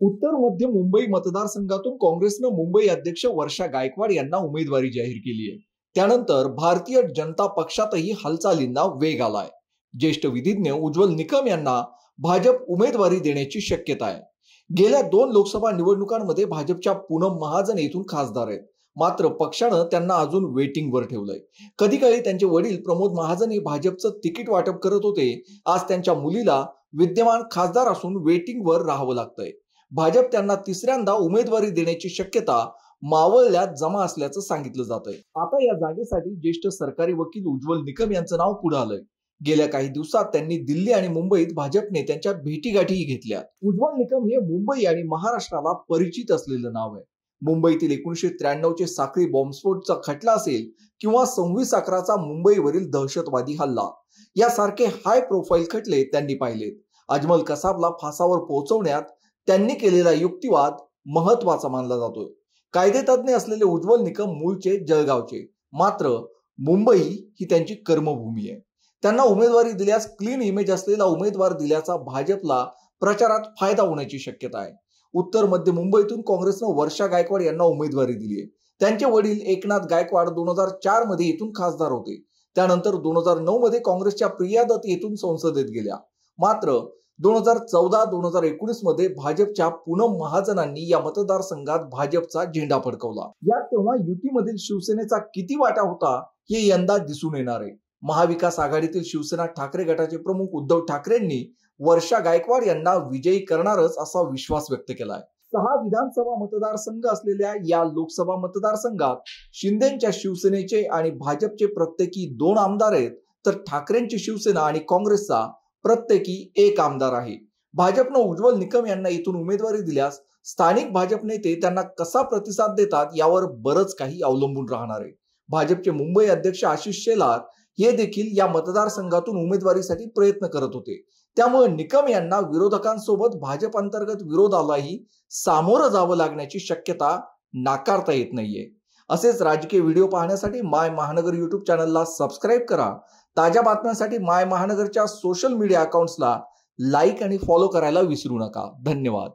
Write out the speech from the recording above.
उत्तर मध्य मुंबई मतदारसंघातून काँग्रेसनं मुंबई अध्यक्ष वर्षा गायकवाड यांना उमेदवारी जाहीर केली आहे। त्यानंतर भारतीय जनता पक्षातही हालचालींना वेग आलाय। ज्येष्ठ विधिज्ञ उज्ज्वल निकम यांना भाजप उमेदवारी देण्याची शक्यता आहे। गेल्या 2 लोकसभा निवडणुकांमध्ये भाजपच्या पूनम महाजन येथून खासदार आहेत, मात्र पक्षानं त्यांना अजून वेटिंगवर ठेवलंय। कधी काळी त्यांचे वडील प्रमोद महाजन हे भाजपचं तिकीट वाटप करत होते, आज त्यांच्या मुलीला विद्यमान खासदार असून वेटिंगवर राहावं लागतंय। भाजप त्यांना तिसऱ्यांदा उमेदवारी देण्याची शक्यता मावळल्यात जमा असल्याचं सांगितलं जातंय। आता या जागेसाठी ज्येष्ठ सरकारी वकील उज्ज्वल निकम यांचं नाव पुढे आलंय। गेल्या काही दिवसात त्यांनी दिल्ली आणि मुंबईत भाजप नेत्यांच्या भेटीगाठीही घेतल्या। उज्ज्वल निकम हे मुंबई आणि महाराष्ट्राला परिचित असलेलं नाव आहे। मुंबईतील 1993 साखळी बॉम्बस्फोटचा खटला असेल किंवा 26/11चा मुंबईवरील दहशतवादी हल्ला यासारखे हाय प्रोफाईल खटले त्यांनी पाहिलेत। अजमल कसाबला फासावर पोहोचवण्यात त्यांनी केलेला युक्तिवाद महत्वाचा मानला जातोय। कायदेतज्ञ असलेले उज्ज्वल निकम मूळचे जळगावचे, मात्र मुंबई ही त्यांची कर्मभूमी आहे। त्यांना उमेदवारी दिल्यास क्लीन इमेज असलेला उमेदवार दिल्याचा भाजपला प्रचारात फायदा होण्याची शक्यता आहे। उत्तर मध्य मुंबईतून काँग्रेसनं वर्षा गायकवाड यांना उमेदवारी दिली आहे। त्यांचे वडील एकनाथ गायकवाड 2004 मध्ये येथून खासदार होते। त्यानंतर 2009 मध्ये काँग्रेसच्या प्रिया दत्त येथून संसदेत गेल्या, मात्र 2014-2019 मध्ये भाजपच्या पूनम महाजनांनी या मतदारसंघात भाजपचा झेंडा फडकवला। यात तेव्हा युतीमधील शिवसेनेचा किती वाटा होता हे यंदा दिसून येणार आहे। महाविकास आघाडीतील शिवसेना ठाकरे गटाचे प्रमुख उद्धव ठाकरेंनी वर्षा गायकवाड यांना विजयी करणारच असा विश्वास व्यक्त केलाय। 6 विधानसभा मतदारसंघ असलेल्या या लोकसभा मतदारसंघात शिंदेच्या शिवसेनेचे आणि भाजपचे प्रत्येकी 2 आमदार आहेत, तर ठाकरेंची शिवसेना आणि काँग्रेसचा प्रत्येकी 1 आमदार आहे। भाजपनं उज्ज्वल निकम यांना इथून उमेदवारी दिल्यास स्थानिक भाजप नेते त्यांना कसा प्रतिसाद देतात यावर बरंच काही अवलंबून राहणार आहे। भाजपचे मुंबई अध्यक्ष आशिष शेलार हे देखील या मतदारसंघातून उमेदवारीसाठी प्रयत्न करत होते, त्यामुळे निकम यांना विरोधकांसोबत भाजप अंतर्गत विरोधालाही सामोरं जावं लागण्याची शक्यता नाकारता येत नाहीये। असेच राजकीय व्हिडिओ पाहण्यासाठी माय महानगर YouTube चॅनलला सबस्क्राईब करा। ताज्या बातम्यांसाठी माय महानगरच्या सोशल मीडिया अकाउंट्सला लाईक आणि फॉलो करायला विसरू नका। धन्यवाद।